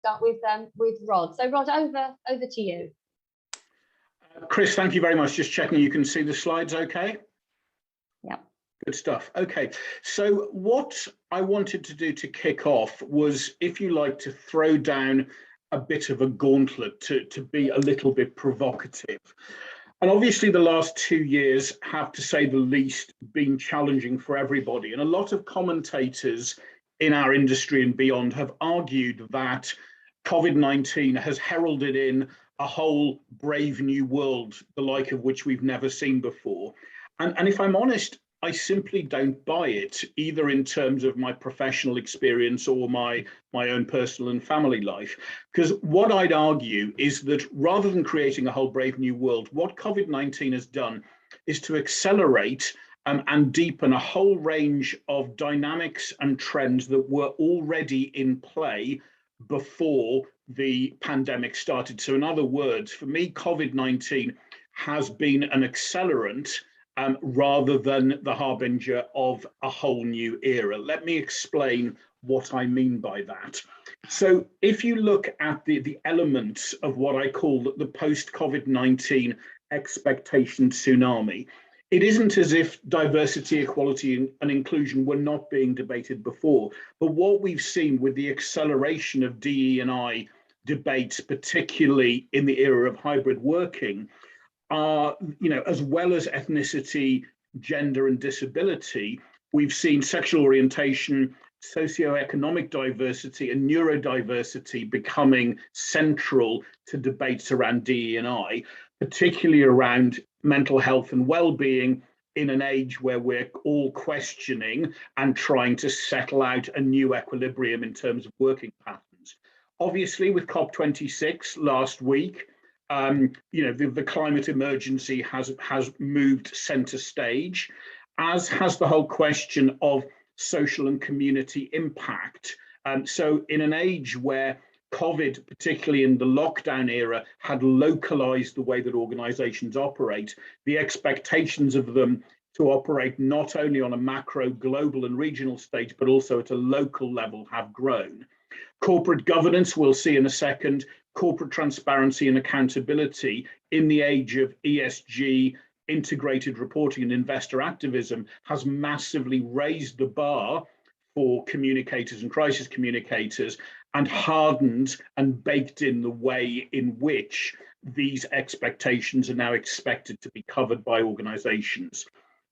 start with Rod. So Rod, over to you. Chris, thank you very much. Just checking you can see the slides okay? Yeah. Good stuff. Okay, so what I wanted to do to kick off was, if you like, to throw down a bit of a gauntlet, to be a little bit provocative. And obviously the last 2 years have, to say the least, been challenging for everybody. And a lot of commentators in our industry and beyond have argued that COVID-19 has heralded in a whole brave new world, the like of which we've never seen before. And if I'm honest, I simply don't buy it, either in terms of my professional experience or my own personal and family life. Because what I'd argue is that rather than creating a whole brave new world, what COVID-19 has done is to accelerate and deepen a whole range of dynamics and trends that were already in play before the pandemic started. So in other words, for me, COVID-19 has been an accelerant rather than the harbinger of a whole new era. Let me explain what I mean by that. So if you look at the elements of what I call the post-COVID-19 expectation tsunami, it isn't as if diversity, equality, and inclusion were not being debated before, but what we've seen with the acceleration of DE&I debates, particularly in the era of hybrid working, are, as well as ethnicity, gender, and disability, we've seen sexual orientation, socioeconomic diversity, and neurodiversity becoming central to debates around DE&I, particularly around mental health and well-being in an age where we're all questioning and trying to settle out a new equilibrium in terms of working patterns. Obviously, with COP26 last week, the climate emergency has moved center stage, as has the whole question of social and community impact. So in an age where COVID, particularly in the lockdown era, had localized the way that organizations operate, the expectations of them to operate not only on a macro, global and regional stage, but also at a local level have grown. Corporate governance, we'll see in a second, corporate transparency and accountability in the age of ESG, integrated reporting and investor activism, has massively raised the bar for communicators and crisis communicators and hardened and baked in the way in which these expectations are now expected to be covered by organizations.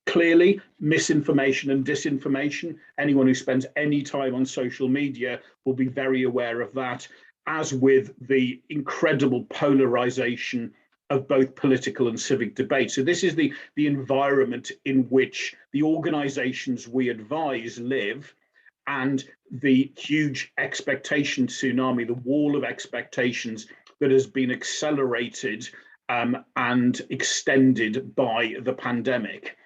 Clearly, misinformation and disinformation, anyone who spends any time on social media will be very aware of that, as with the incredible polarization of both political and civic debate. So this is the environment in which the organizations we advise live, and the huge expectation tsunami, the wall of expectations that has been accelerated and extended by the pandemic.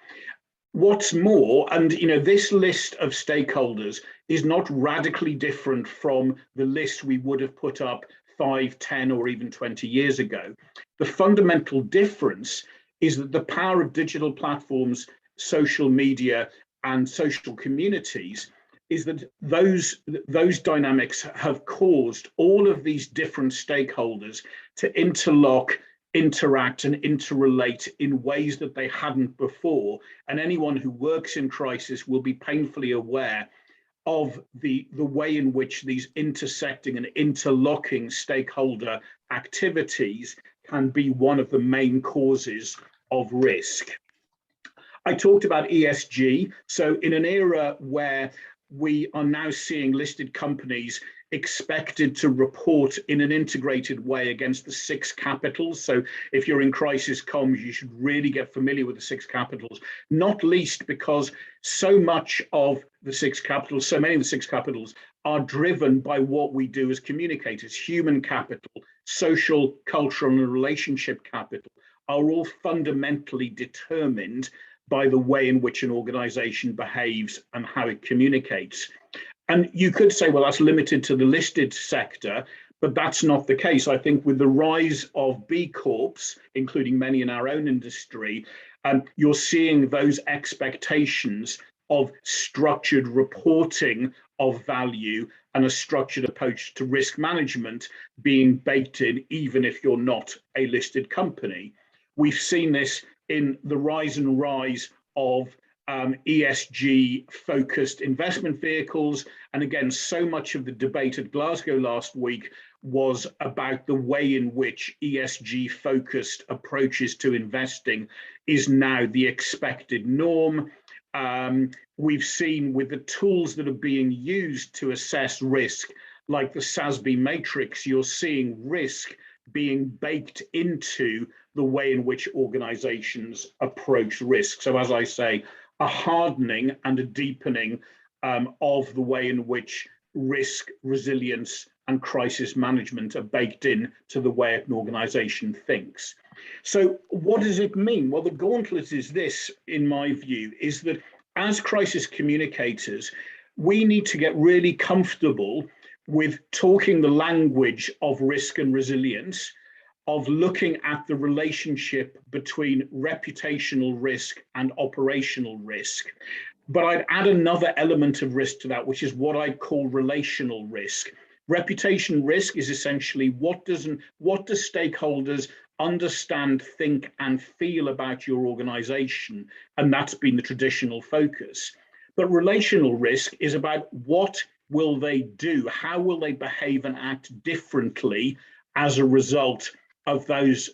What's more, and this list of stakeholders is not radically different from the list we would have put up 5, 10, or even 20 years ago. The fundamental difference is that the power of digital platforms, social media, and social communities is that those dynamics have caused all of these different stakeholders to interlock, interact, and interrelate in ways that they hadn't before. And anyone who works in crisis will be painfully aware of the way in which these intersecting and interlocking stakeholder activities can be one of the main causes of risk. I talked about ESG. So in an era where we are now seeing listed companies expected to report in an integrated way against the 6 capitals. So if you're in crisis comms, you should really get familiar with the 6 capitals, not least because so much of the 6 capitals, so many of the 6 capitals are driven by what we do as communicators. Human capital, social, cultural, and relationship capital are all fundamentally determined by the way in which an organization behaves and how it communicates. And you could say, well, that's limited to the listed sector, but that's not the case. I think with the rise of B Corps, including many in our own industry, you're seeing those expectations of structured reporting of value and a structured approach to risk management being baked in, even if you're not a listed company. We've seen this in the rise of ESG focused investment vehicles. And again, so much of the debate at Glasgow last week was about the way in which ESG focused approaches to investing is now the expected norm. We've seen with the tools that are being used to assess risk, like the SASB matrix, you're seeing risk being baked into the way in which organizations approach risk. So as I say, a hardening and a deepening of the way in which risk, resilience, and crisis management are baked in to the way an organization thinks. So what does it mean? Well, the gauntlet is this, in my view, is that as crisis communicators, we need to get really comfortable with talking the language of risk and resilience, of looking at the relationship between reputational risk and operational risk. But I'd add another element of risk to that, which is what I call relational risk. Reputation risk is essentially what do stakeholders understand, think, and feel about your organization, and that's been the traditional focus. But relational risk is about what will they do, how will they behave and act differently as a result of those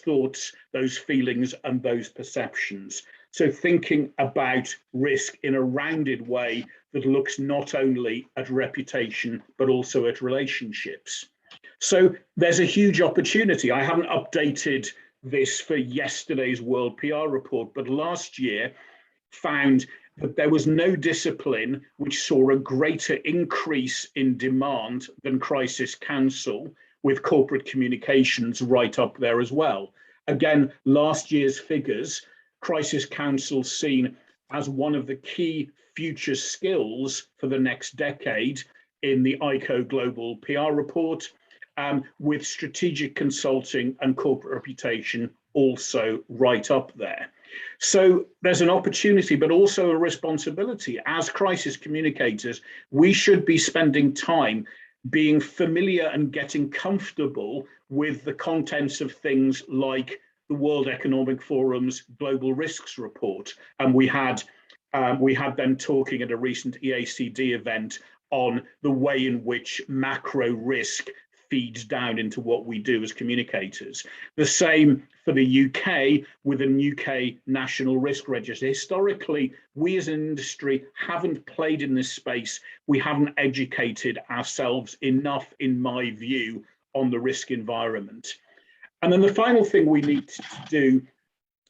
thoughts, those feelings, and those perceptions. So thinking about risk in a rounded way that looks not only at reputation, but also at relationships. So there's a huge opportunity. I haven't updated this for yesterday's World PR report, but last year found that there was no discipline which saw a greater increase in demand than crisis counsel, with corporate communications right up there as well. Again, last year's figures, crisis counsel seen as one of the key future skills for the next decade in the ICO Global PR report, with strategic consulting and corporate reputation also right up there. So there's an opportunity, but also a responsibility. As crisis communicators, we should be spending time being familiar and getting comfortable with the contents of things like the World Economic Forum's Global Risks Report. And we had them talking at a recent EACD event on the way in which macro risk feeds down into what we do as communicators. The same for the UK with an UK National Risk Register. Historically, we as an industry haven't played in this space. We haven't educated ourselves enough, in my view, on the risk environment. And then the final thing we need to do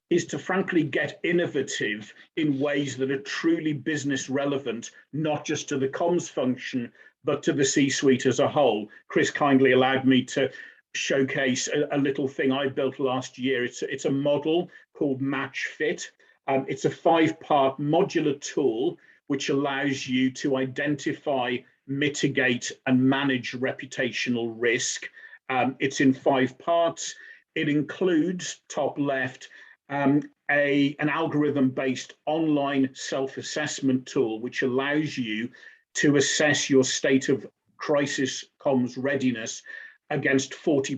is to frankly get innovative in ways that are truly business relevant, not just to the comms function, but to the C-suite as a whole. Chris kindly allowed me to showcase a little thing I built last year. It's a model called Matchfit. It's a 5-part modular tool which allows you to identify, mitigate, and manage reputational risk. It's in 5 parts. It includes, top left, an algorithm-based online self-assessment tool which allows you to assess your state of crisis comms readiness against 40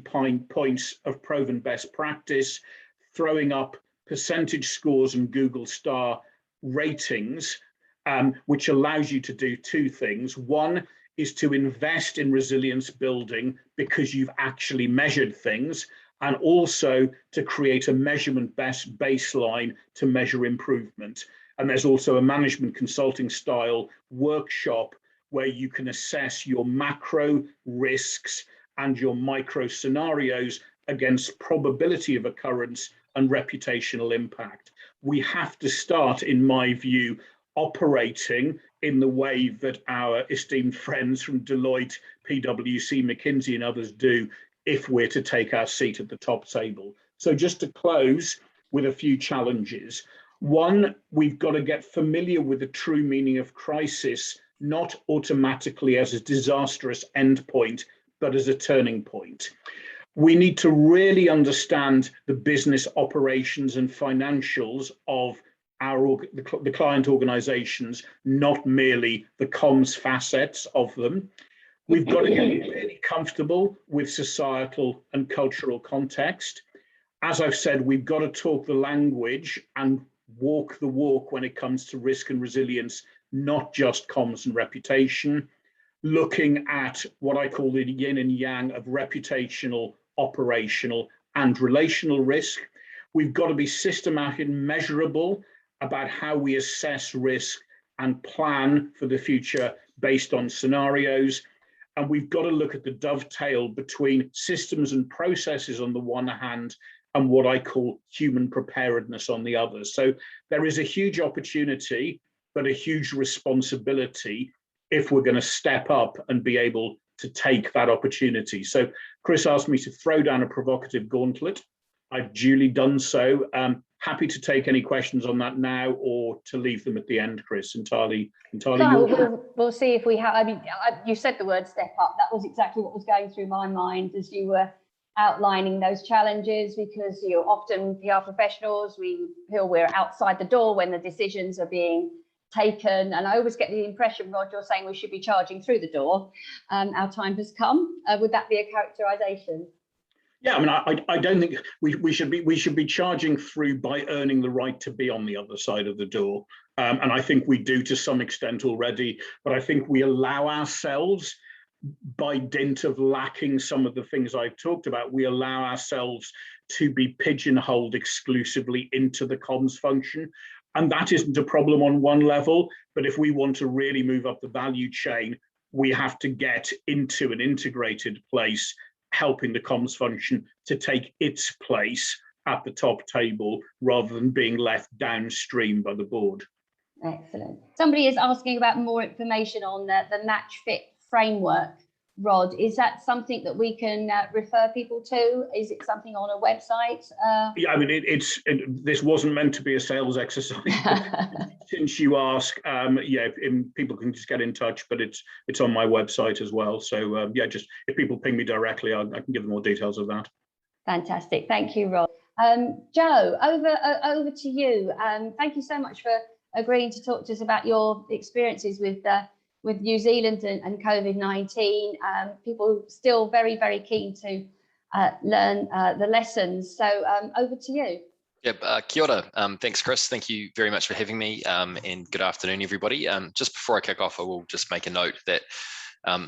points of proven best practice, throwing up percentage scores and Google star ratings, which allows you to do 2 things. One is to invest in resilience building because you've actually measured things, and also to create a measurement baseline to measure improvement. And there's also a management consulting style workshop where you can assess your macro risks and your micro scenarios against probability of occurrence and reputational impact. We have to start, in my view, operating in the way that our esteemed friends from Deloitte, PwC, McKinsey, and others do if we're to take our seat at the top table. So just to close with a few challenges. One, we've got to get familiar with the true meaning of crisis, not automatically as a disastrous endpoint, but as a turning point. We need to really understand the business operations and financials of the client organizations, not merely the comms facets of them. We've got to get really comfortable with societal and cultural context. As I've said, we've got to talk the language and walk the walk when it comes to risk and resilience, not just comms and reputation. Looking at what I call the yin and yang of reputational, operational, and relational risk. We've got to be systematic and measurable about how we assess risk and plan for the future based on scenarios. And we've got to look at the dovetail between systems and processes on the one hand and what I call human preparedness on the other. So there is a huge opportunity, but a huge responsibility if we're going to step up and be able to take that opportunity. So Chris asked me to throw down a provocative gauntlet. I've duly done so. Happy to take any questions on that now or to leave them at the end, Chris. Entirely no, we'll see if we have. I mean, you said the word step up. That was exactly what was going through my mind as you were outlining those challenges, because often PR professionals, we feel we're outside the door when the decisions are being taken. And I always get the impression, Rod, you're saying we should be charging through the door. Our time has come. Would that be a characterization? Yeah, I mean, I don't think we should be charging through by earning the right to be on the other side of the door. And I think we do to some extent already, but I think we allow ourselves, by dint of lacking some of the things I've talked about, we allow ourselves to be pigeonholed exclusively into the comms function. And that isn't a problem on one level, but if we want to really move up the value chain, we have to get into an integrated place, helping the comms function to take its place at the top table rather than being left downstream by the board. Excellent. Somebody is asking about more information on the Matchfit framework. Rod, is that something that we can refer people to? Is it something on a website? Yeah, I mean, this wasn't meant to be a sales exercise. Since you ask, people can just get in touch, but it's on my website as well. So just if people ping me directly, I can give them more details of that. Fantastic, thank you, Rod. Joe, over to you. Thank you so much for agreeing to talk to us about your experiences with New Zealand and COVID-19. People still very, very keen to learn the lessons. So over to you. Yep, kia ora. Thanks, Chris. Thank you very much for having me, and good afternoon, everybody. Just before I kick off, I will just make a note that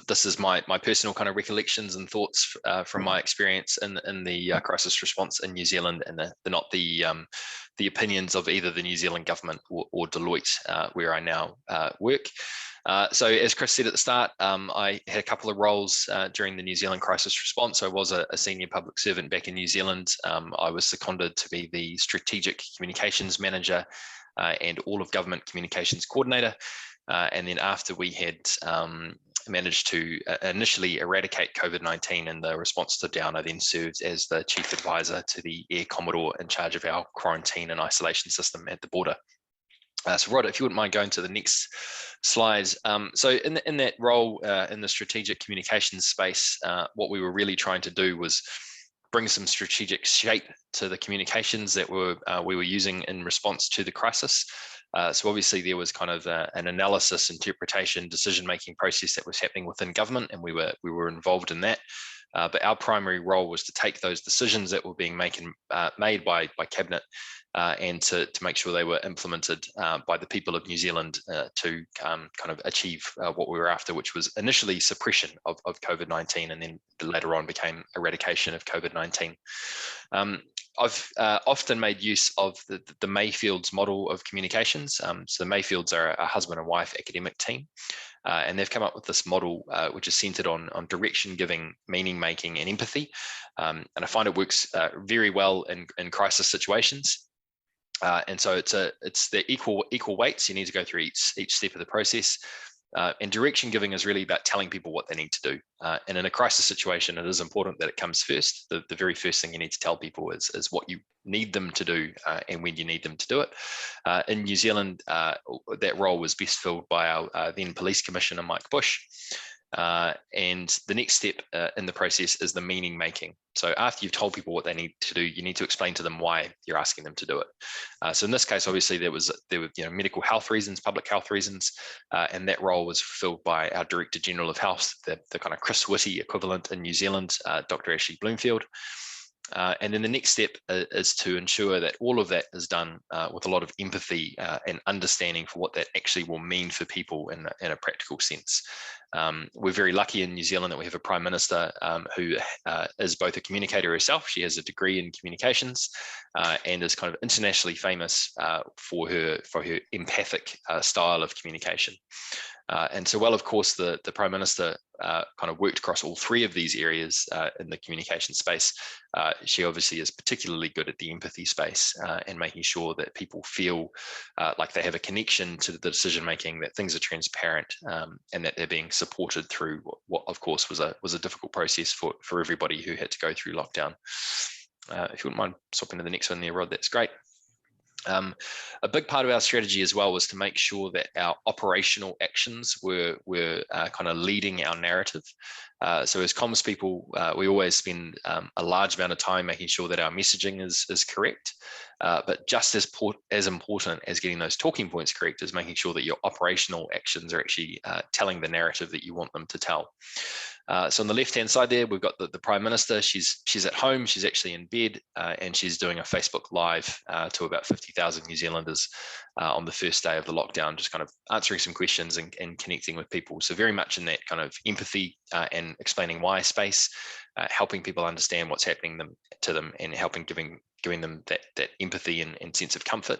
this is my personal kind of recollections and thoughts from my experience in the crisis response in New Zealand, and they're not the opinions of either the New Zealand government or Deloitte, where I now work. So as Chris said at the start, I had a couple of roles during the New Zealand crisis response. I was a senior public servant back in New Zealand. I was seconded to be the strategic communications manager and all of government communications coordinator. And then after we had managed to initially eradicate COVID-19 in the response to Down, I then served as the chief advisor to the Air Commodore in charge of our quarantine and isolation system at the border. So Rod, if you wouldn't mind going to the next slides. So in that role in the strategic communications space, what we were really trying to do was bring some strategic shape to the communications that we were using in response to the crisis. So obviously there was kind of an analysis, interpretation, decision-making process that was happening within government, and we were involved in that. But our primary role was to take those decisions that were being made by Cabinet and to make sure they were implemented by the people of New Zealand to kind of achieve what we were after, which was initially suppression of COVID-19, and then later on became eradication of COVID-19. I've often made use of the Mayfields model of communications. So the Mayfields are a husband and wife academic team, and they've come up with this model which is centered on direction giving, meaning making, and empathy. And I find it works very well in crisis situations. And so it's the equal weights. You need to go through each step of the process. And direction giving is really about telling people what they need to do. And in a crisis situation, it is important that it comes first. The very first thing you need to tell people is what you need them to do and when you need them to do it. In New Zealand, that role was best filled by our then Police Commissioner, Mike Bush. And the next step in the process is the meaning making. So after you've told people what they need to do, you need to explain to them why you're asking them to do it. So in this case, obviously there were medical health reasons, public health reasons, and that role was fulfilled by our Director General of Health, the kind of Chris Whitty equivalent in New Zealand, Dr. Ashley Bloomfield. And then the next step is to ensure that all of that is done with a lot of empathy and understanding for what that actually will mean for people in a practical sense. We're very lucky in New Zealand that we have a Prime Minister who is both a communicator herself. She has a degree in communications and is kind of internationally famous for her empathic style of communication. And so while, of course, the Prime Minister kind of worked across all three of these areas in the communication space, she obviously is particularly good at the empathy space and making sure that people feel like they have a connection to the decision making, that things are transparent, and that they're being supported through what of course, was a difficult process for everybody who had to go through lockdown. If you wouldn't mind swapping to the next one there, Rod, that's great. A big part of our strategy as well was to make sure that our operational actions were kind of leading our narrative. So as comms people, we always spend a large amount of time making sure that our messaging is correct. But just as important as getting those talking points correct is making sure that your operational actions are actually telling the narrative that you want them to tell. So on the left-hand side there, we've got the Prime Minister. She's at home. She's actually in bed, and she's doing a Facebook Live to about 50,000 New Zealanders on the first day of the lockdown, just kind of answering some questions and connecting with people. So very much in that kind of empathy and explaining why space, helping people understand what's happening to them, and helping giving them that empathy and sense of comfort.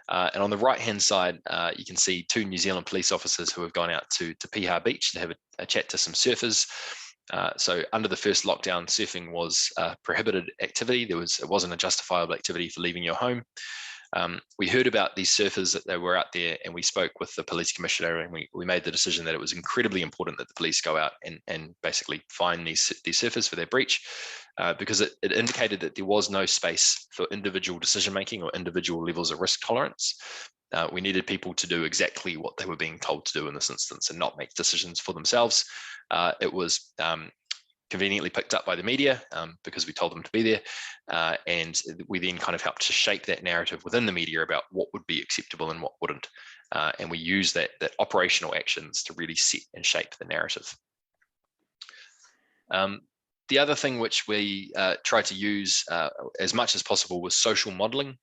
And on the right-hand side, you can see two New Zealand police officers who have gone out to Piha Beach to have a chat to some surfers. So under the first lockdown, surfing was a prohibited activity. It wasn't a justifiable activity for leaving your home. We heard about these surfers that they were out there, and we spoke with the police commissioner, and we made the decision that it was incredibly important that the police go out and basically find these surfers for their breach, because it indicated that there was no space for individual decision making or individual levels of risk tolerance. We needed people to do exactly what they were being told to do in this instance and not make decisions for themselves. It was conveniently picked up by the media because we told them to be there, and we then kind of helped to shape that narrative within the media about what would be acceptable and what wouldn't, and we use that operational actions to really set and shape the narrative. The other thing which we tried to use as much as possible was social modeling.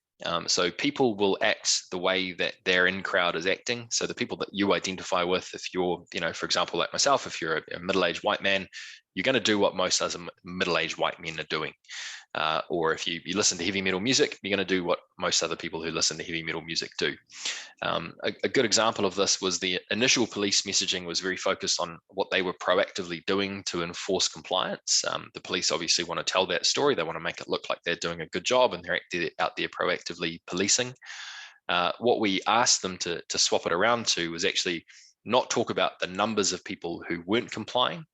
So people will act the way that their in-crowd is acting. So the people that you identify with, if you're, for example, like myself, if you're a middle-aged white man, you're going to do what most other middle-aged white men are doing. Or if you listen to heavy metal music, you're going to do what most other people who listen to heavy metal music do. A good example of this was the initial police messaging was very focused on what they were proactively doing to enforce compliance. The police obviously want to tell that story. They want to make it look like they're doing a good job and they're out there proactively policing. What we asked them to swap it around to was actually not talk about the numbers of people who weren't complying,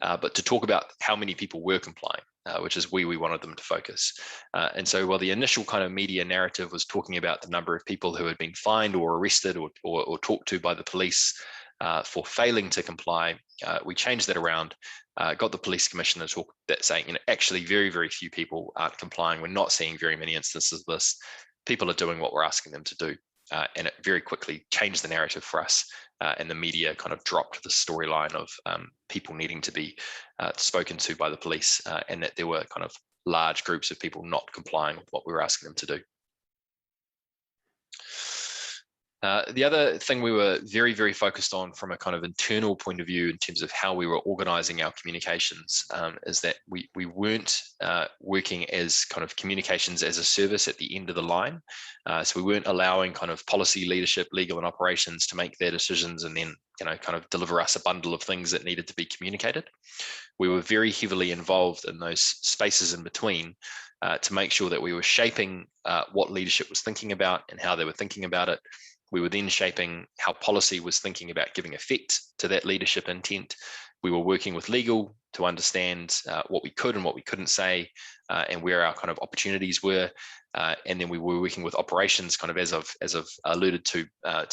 but to talk about how many people were complying, which is where we wanted them to focus. And so while the initial kind of media narrative was talking about the number of people who had been fined or arrested or talked to by the police for failing to comply, we changed that around, got the police commissioner to talk that saying, actually very, very few people aren't complying. We're not seeing very many instances of this. People are doing what we're asking them to do. And it very quickly changed the narrative for us. And the media kind of dropped the storyline of people needing to be spoken to by the police, and that there were kind of large groups of people not complying with what we were asking them to do. The other thing we were very, very focused on from a kind of internal point of view in terms of how we were organizing our communications is that we weren't working as kind of communications as a service at the end of the line. So we weren't allowing kind of policy, leadership, legal and operations to make their decisions and then kind of deliver us a bundle of things that needed to be communicated. We were very heavily involved in those spaces in between to make sure that we were shaping what leadership was thinking about and how they were thinking about it. We were then shaping how policy was thinking about giving effect to that leadership intent. We were working with legal to understand what we could and what we couldn't say, and where our kind of opportunities were. And then we were working with operations, kind of as I've alluded to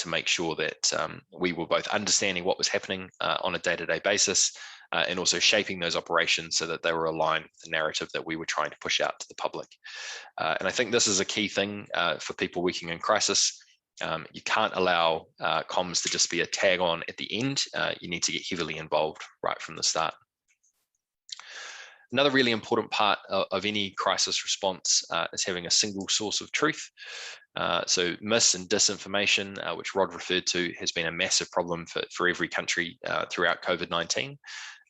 make sure that we were both understanding what was happening on a day-to-day basis, and also shaping those operations so that they were aligned with the narrative that we were trying to push out to the public. And I think this is a key thing for people working in crisis. You can't allow comms to just be a tag on at the end. You need to get heavily involved right from the start. Another really important part of any crisis response is having a single source of truth. So mis and disinformation, which Rod referred to, has been a massive problem for every country throughout COVID-19,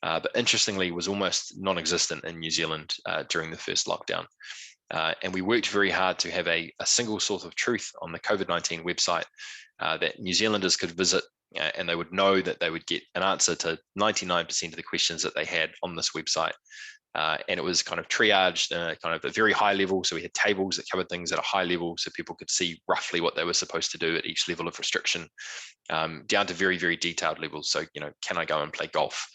but interestingly was almost non-existent in New Zealand during the first lockdown. And we worked very hard to have a single source of truth on the COVID-19 website that New Zealanders could visit, and they would know that they would get an answer to 99% of the questions that they had on this website. And it was kind of triaged kind of a very high level. So we had tables that covered things at a high level so people could see roughly what they were supposed to do at each level of restriction, down to very, very detailed levels. So, can I go and play golf?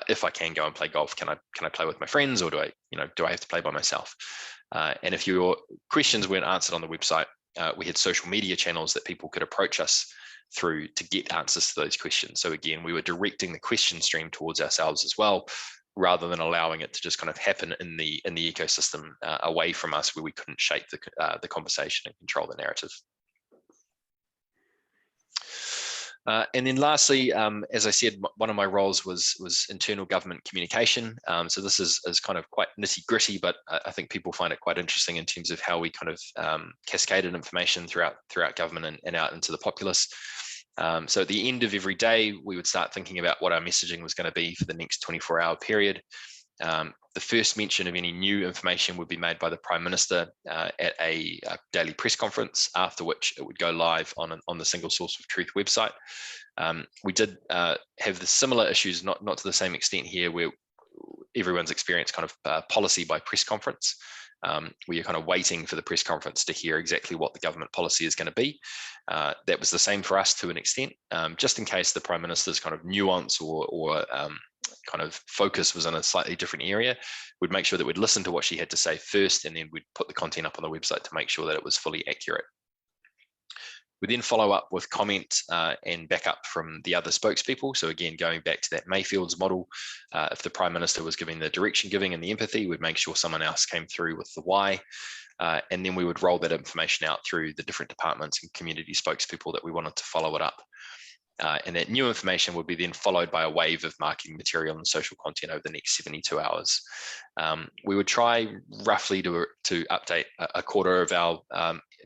If I can go and play golf, can I play with my friends, or do I have to play by myself? And if your questions weren't answered on the website, we had social media channels that people could approach us through to get answers to those questions. So again, we were directing the question stream towards ourselves as well, rather than allowing it to just kind of happen in the ecosystem away from us, where we couldn't shape the conversation and control the narrative. And then lastly, as I said, one of my roles was internal government communication. So this is kind of quite nitty gritty, but I think people find it quite interesting in terms of how we kind of cascaded information throughout government and out into the populace. So at the end of every day, we would start thinking about what our messaging was going to be for the next 24-hour period. The first mention of any new information would be made by the Prime Minister at a daily press conference, after which it would go live on the Single Source of Truth website. We did have the similar issues, not to the same extent here, where everyone's experienced kind of policy by press conference, where you're kind of waiting for the press conference to hear exactly what the government policy is going to be. That was the same for us to an extent, just in case the Prime Minister's kind of nuance or kind of focus was in a slightly different area. We'd make sure that we'd listen to what she had to say first, and then we'd put the content up on the website to make sure that it was fully accurate. We then follow up with comment and backup from the other spokespeople. So again, going back to that Mayfield's model, if the Prime Minister was giving the direction giving and the empathy, we'd make sure someone else came through with the why. And then we would roll that information out through the different departments and community spokespeople that we wanted to follow it up. And that new information would be then followed by a wave of marketing material and social content over the next 72 hours. We would try roughly to update a quarter of our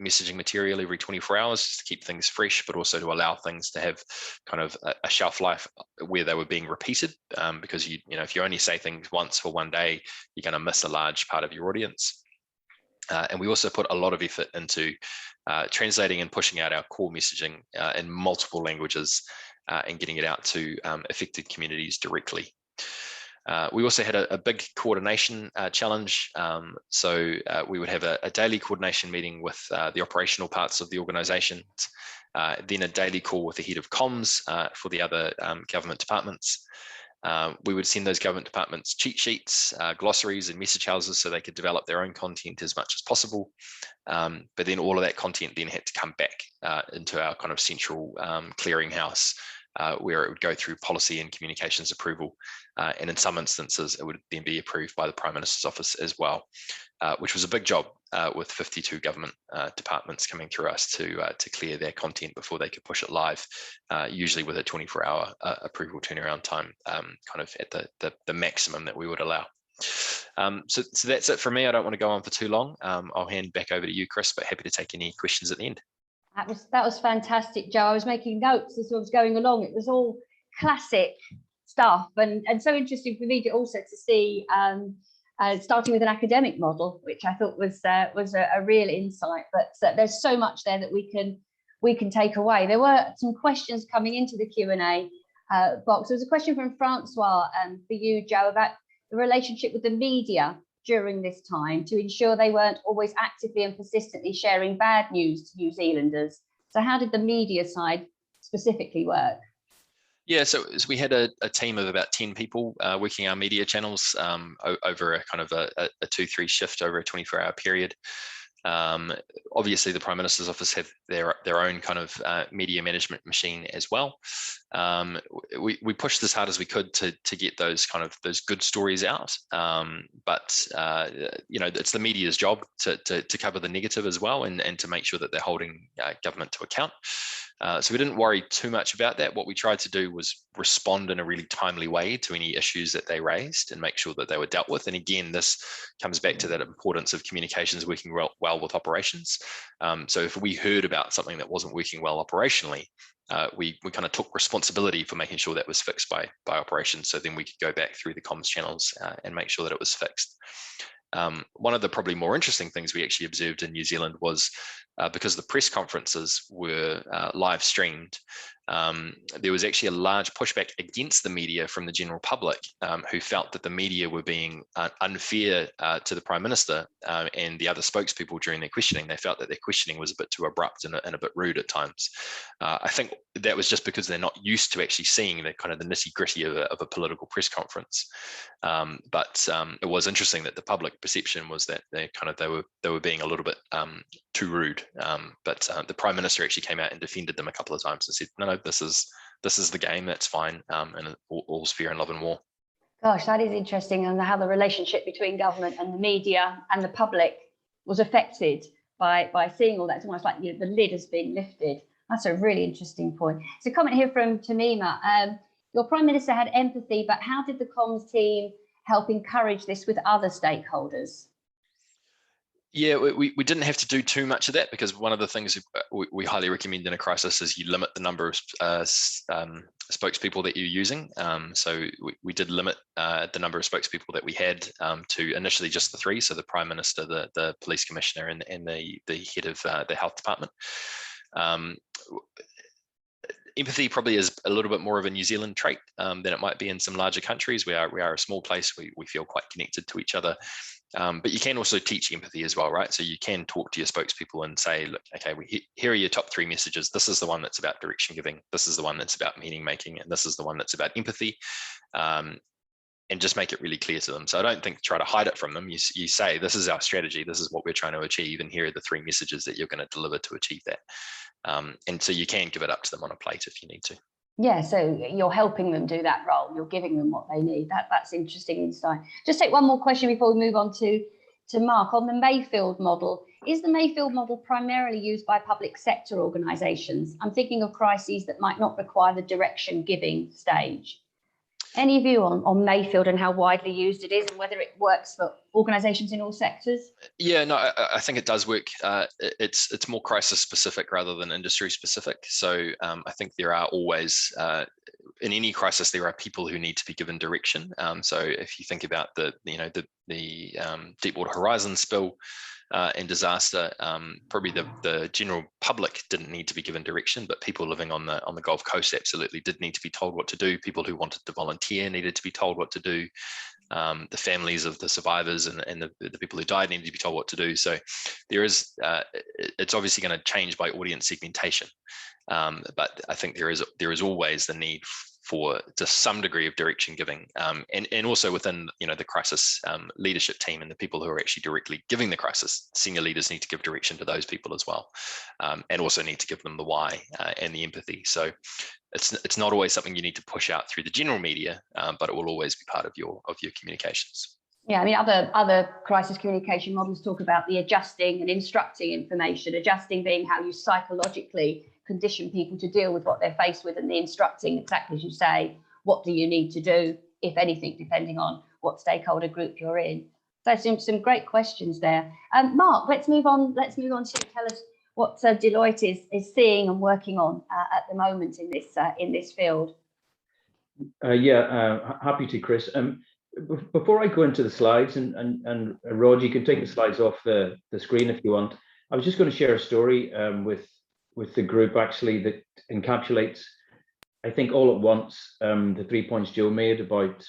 messaging material every 24 hours, just to keep things fresh, but also to allow things to have kind of a shelf life where they were being repeated. Because if you only say things once for one day, you're going to miss a large part of your audience. And we also put a lot of effort into translating and pushing out our core messaging in multiple languages and getting it out to affected communities directly. We also had a big coordination challenge. So we would have a daily coordination meeting with the operational parts of the organisation, then a daily call with the head of comms for the other government departments. We would send those government departments cheat sheets, glossaries and message houses so they could develop their own content as much as possible. But then all of that content then had to come back into our kind of central clearinghouse, where it would go through policy and communications approval. And in some instances, it would then be approved by the Prime Minister's office as well, which was a big job with 52 government departments coming through us to clear their content before they could push it live, usually with a 24-hour approval turnaround time, kind of at the maximum that we would allow. So that's it for me. I don't want to go on for too long. I'll hand back over to you, Chris, but happy to take any questions at the end. That was fantastic, Joe. I was making notes as I was going along. It was all classic stuff, and so interesting for me to also to see, starting with an academic model, which I thought was a real insight. But there's so much there that we can take away. There were some questions coming into the Q&A box. There was a question from Francois for you, Joe, about the relationship with the media during this time to ensure they weren't always actively and persistently sharing bad news to New Zealanders. So how did the media side specifically work? Yeah, so we had a team of about 10 people working our media channels over a kind of a 2-3 shift over a 24-hour period. Obviously, the Prime Minister's office have their own kind of media management machine as well. We pushed as hard as we could to get those good stories out, but it's the media's job to cover the negative as well, and to make sure that they're holding government to account. So we didn't worry too much about that. What we tried to do was respond in a really timely way to any issues that they raised and make sure that they were dealt with. And again, this comes back to that importance of communications working well with operations. So if we heard about something that wasn't working well operationally, we kind of took responsibility for making sure that was fixed by operations. So then we could go back through the comms channels and make sure that it was fixed. One of the probably more interesting things we actually observed in New Zealand was because the press conferences were live streamed, there was actually a large pushback against the media from the general public, who felt that the media were being unfair to the Prime Minister and the other spokespeople during their questioning. They felt that their questioning was a bit too abrupt and a bit rude at times. I think that was just because they're not used to actually seeing the kind of the nitty-gritty of a political press conference. But it was interesting that the public perception was that they were being a little bit too rude. But the Prime Minister actually came out and defended them a couple of times and said, no, this is the game, that's fine, and all's fair in love and war. Gosh, that is interesting, and how the relationship between government and the media and the public was affected by seeing all that. It's almost like the lid has been lifted. That's a really interesting point. There's a comment here from Tamima. Your Prime Minister had empathy, but how did the comms team help encourage this with other stakeholders? Yeah, we didn't have to do too much of that, because one of the things we highly recommend in a crisis is you limit the number of spokespeople that you're using. So we did limit the number of spokespeople that we had to initially just the 3. So the Prime Minister, the Police Commissioner, and the head of the Health Department. Empathy probably is a little bit more of a New Zealand trait than it might be in some larger countries. We are a small place. We feel quite connected to each other. But you can also teach empathy as well, right? So you can talk to your spokespeople and say, look, okay, here are your top 3 messages. This is the one that's about direction giving. This is the one that's about meaning making. And this is the one that's about empathy. And just make it really clear to them. So I don't think try to hide it from them. You say, this is our strategy. This is what we're trying to achieve. And here are the 3 messages that you're going to deliver to achieve that. And so you can give it up to them on a plate if you need to. Yeah, so you're helping them do that role. You're giving them what they need. That's interesting insight. Just take one more question before we move on to Mark. On the Mayfield model, is the Mayfield model primarily used by public sector organisations? I'm thinking of crises that might not require the direction giving stage. Any view on Mayfield and how widely used it is, and whether it works for organisations in all sectors? Yeah, no, I think it does work. It's more crisis specific rather than industry specific. So I think there are always, in any crisis, there are people who need to be given direction. So if you think about the Deepwater Horizon spill and disaster, probably the general public didn't need to be given direction, but people living on the Gulf Coast absolutely did need to be told what to do. People who wanted to volunteer needed to be told what to do. The families of the survivors and the people who died needed to be told what to do. So there is, it's obviously going to change by audience segmentation, but I think there is always the need for just some degree of direction giving, and also within the crisis leadership team and the people who are actually directly giving the crisis, senior leaders need to give direction to those people as well, and also need to give them the why and the empathy. So it's not always something you need to push out through the general media, but it will always be part of your communications. Yeah, I mean, other crisis communication models talk about the adjusting and instructing information. Adjusting being how you psychologically condition people to deal with what they're faced with, and the instructing, exactly as you say, what do you need to do, if anything, depending on what stakeholder group you're in. So some great questions there. Mark, let's move on to tell us what Deloitte is seeing and working on at the moment in this field. Happy to, Chris. Before I go into the slides, and Rod, you can take the slides off the screen if you want. I was just going to share a story with the group, actually, that encapsulates, I think, all at once the 3 points Joe made about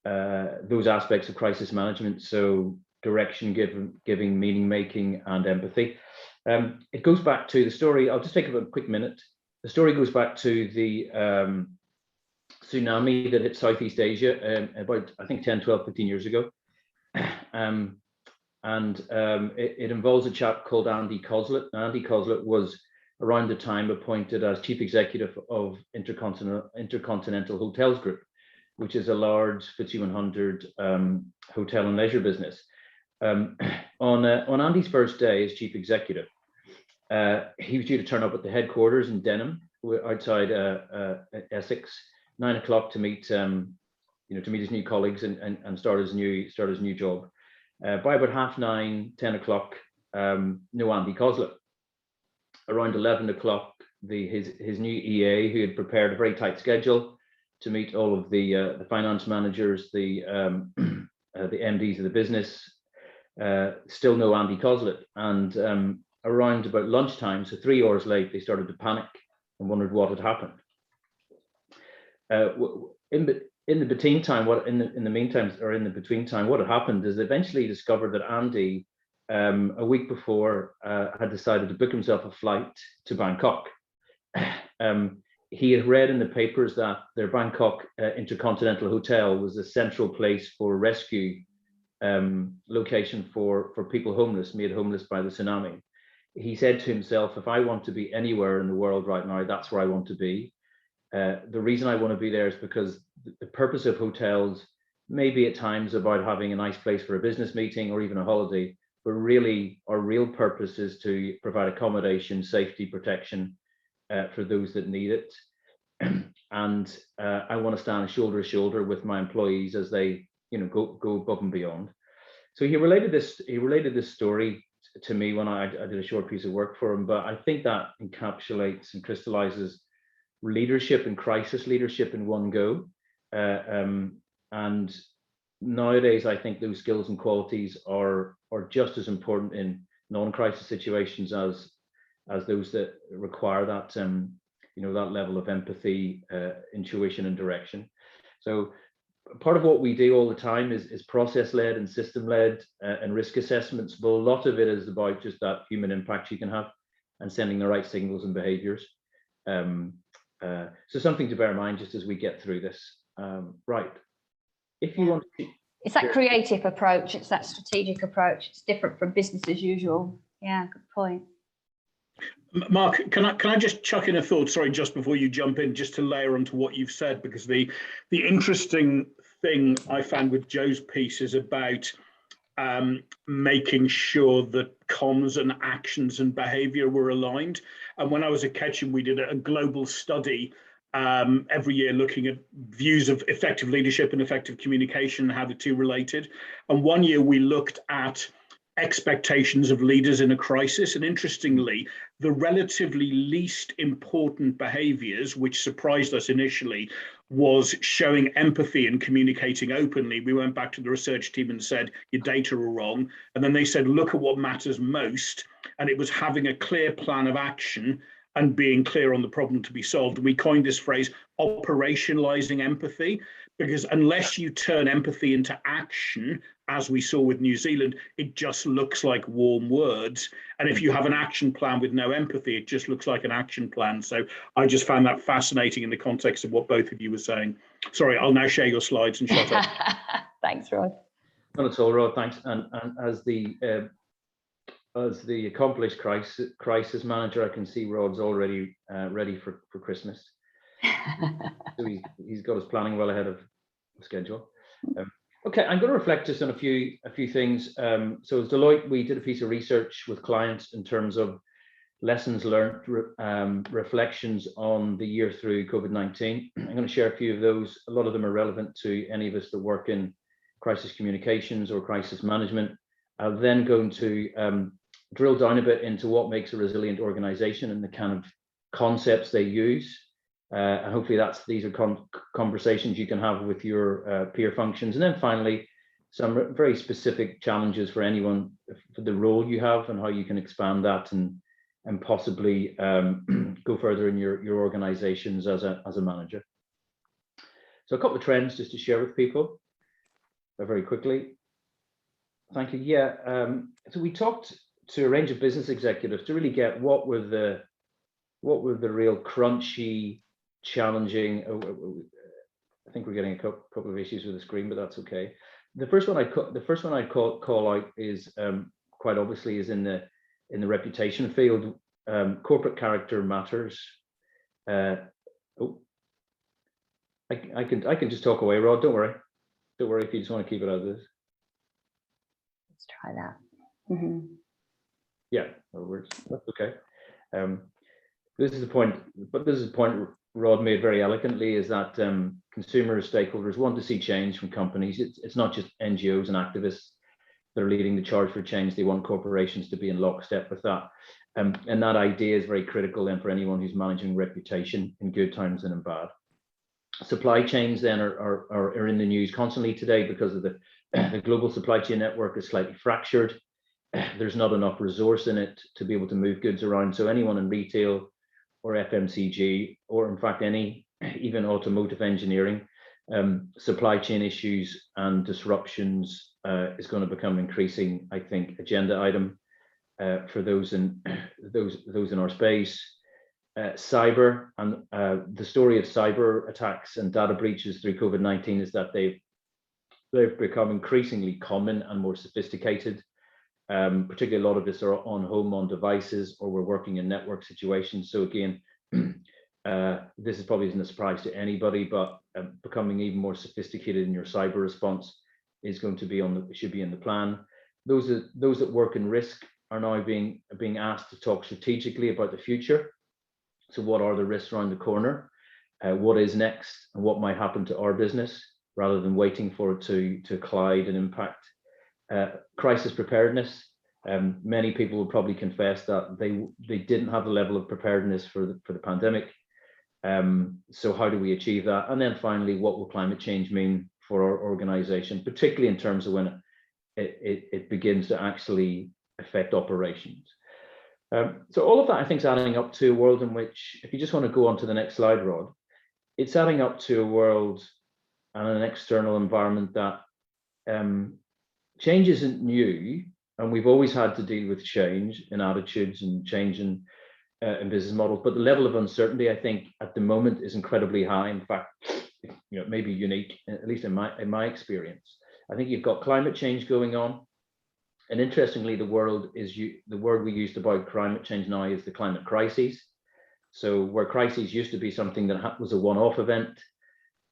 those aspects of crisis management. So direction giving, meaning making, and empathy. It goes back to the story. I'll just take a quick minute. the story goes back to the tsunami that hit Southeast Asia about, I think, 10, 12, 15 years ago. It involves a chap called Andy Coslett. Andy Coslett was around the time appointed as chief executive of Intercontinental Hotels Group, which is a large FTSE 100 hotel and leisure business. On Andy's first day as chief executive, he was due to turn up at the headquarters in Denham, outside Essex, 9 o'clock to meet, to meet his new colleagues and start his new job. By about 9:30, 10 o'clock, no Andy Coslett. Around 11 o'clock, his new EA, who had prepared a very tight schedule to meet all of the finance managers, the MDs of the business, still no Andy Coslett. And around about lunchtime, so 3 hours late, they started to panic and wondered what had happened. In the between time, what had happened is they eventually discovered that Andy, a week before, had decided to book himself a flight to Bangkok. He had read in the papers that their Bangkok Intercontinental Hotel was a central place for rescue location for people made homeless by the tsunami. He said to himself, if I want to be anywhere in the world right now, that's where I want to be. The reason I want to be there is because the purpose of hotels may be at times about having a nice place for a business meeting or even a holiday, but really our real purpose is to provide accommodation, safety, protection for those that need it. And I want to stand shoulder to shoulder with my employees as they, go above and beyond. So he related this story to me when I did a short piece of work for him, but I think that encapsulates and crystallizes leadership and crisis leadership in one go. And nowadays, I think those skills and qualities are just as important in non-crisis situations as those that require that that level of empathy, intuition, and direction. So part of what we do all the time is process-led and system-led and risk assessments, but a lot of it is about just that human impact you can have and sending the right signals and behaviors. So something to bear in mind just as we get through this. Right. If you want to... It's that creative approach, it's that strategic approach. It's different from business as usual. Yeah, good point. Mark, can I just chuck in a thought, sorry, just before you jump in, just to layer onto what you've said, because the interesting thing I found with Joe's piece is about making sure that comms and actions and behavior were aligned. And when I was at Ketchum, we did a global study every year looking at views of effective leadership and effective communication and how the two related. And one year we looked at expectations of leaders in a crisis. And interestingly, the relatively least important behaviors, which surprised us initially, was showing empathy and communicating openly. We went back to the research team and said, your data are wrong. And then they said, look at what matters most. And it was having a clear plan of action and being clear on the problem to be solved. And we coined this phrase, operationalizing empathy, because unless you turn empathy into action, as we saw with New Zealand, it just looks like warm words. And if you have an action plan with no empathy, it just looks like an action plan. So I just found that fascinating in the context of what both of you were saying. Sorry, I'll now share your slides and shut up. Thanks, Rod. Not at all, Rod, thanks. And as the accomplished crisis manager, I can see Rod's already ready for Christmas. So he's got his planning well ahead of schedule. Okay, I'm going to reflect just on a few things. So as Deloitte, we did a piece of research with clients in terms of lessons learned, reflections on the year through COVID-19. I'm going to share a few of those. A lot of them are relevant to any of us that work in crisis communications or crisis management. I'm then going to drill down a bit into what makes a resilient organization and the kind of concepts they use. And hopefully these are conversations you can have with your peer functions. And then finally, some very specific challenges for anyone for the role you have and how you can expand that and possibly go further in your organizations as a manager. So a couple of trends just to share with people very quickly. Thank you. Yeah, so we talked to a range of business executives to really get what were what were the real crunchy, challenging? I think we're getting a couple of issues with the screen, but that's okay. The first one I'd call out is quite obviously is in the reputation field. Corporate character matters. I can just talk away, Rod. Don't worry if you just want to keep it out of this. Let's try that. Mm-hmm. Yeah, that works. That's okay. This is the point, but this is the point Rod made very eloquently, is that consumers, stakeholders want to see change from companies. It's not just NGOs and activists that are leading the charge for change. They want corporations to be in lockstep with that. And that idea is very critical then for anyone who's managing reputation in good times and in bad. Supply chains then are in the news constantly today because of the global supply chain network is slightly fractured. There's not enough resource in it to be able to move goods around. So anyone in retail or FMCG, or in fact even automotive engineering, supply chain issues and disruptions is going to become increasing, I think, agenda item for those in our space. Cyber, and the story of cyber attacks and data breaches through COVID-19 is that they've become increasingly common and more sophisticated. Particularly a lot of this are on devices, or we're working in network situations. So again, this is probably isn't a surprise to anybody, but becoming even more sophisticated in your cyber response is going to be should be in the plan. Those that work in risk are now being asked to talk strategically about the future. So what are the risks around the corner? What is next, and what might happen to our business, rather than waiting for it to collide and impact. Crisis preparedness. Many people will probably confess that they didn't have the level of preparedness for the pandemic. So how do we achieve that? And then finally, what will climate change mean for our organization, particularly in terms of when it begins to actually affect operations? So all of that, I think, is adding up to a world in which, if you just want to go on to the next slide, Rod, it's adding up to a world and an external environment that change isn't new, and we've always had to deal with change in attitudes and change in business models. But the level of uncertainty, I think, at the moment is incredibly high. In fact, maybe unique, at least in my experience. I think you've got climate change going on, and interestingly, the word we used about climate change now is the climate crises. So where crises used to be something that was a one-off event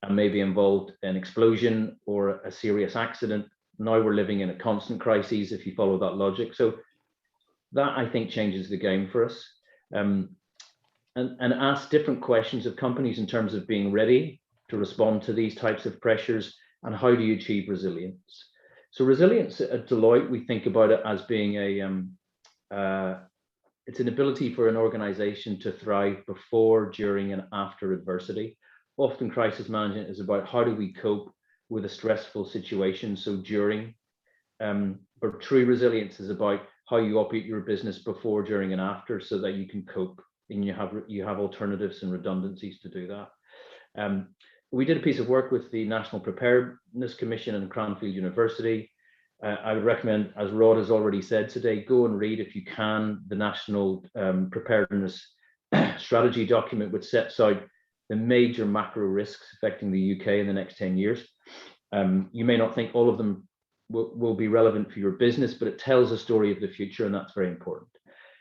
and maybe involved an explosion or a serious accident, now we're living in a constant crisis, if you follow that logic. So that, I think, changes the game for us, and asks different questions of companies in terms of being ready to respond to these types of pressures, and how do you achieve resilience? So resilience at Deloitte, we think about it as being it's an ability for an organization to thrive before, during, and after adversity. Often crisis management is about how do we cope with a stressful situation, so during, but true resilience is about how you operate your business before, during, and after, so that you can cope and you have alternatives and redundancies to do that. We did a piece of work with the National Preparedness Commission and Cranfield University. I would recommend, as Rod has already said today, go and read, if you can, the National Preparedness Strategy document, which sets out the major macro risks affecting the UK in the next 10 years. You may not think all of them will be relevant for your business, but it tells a story of the future, and that's very important.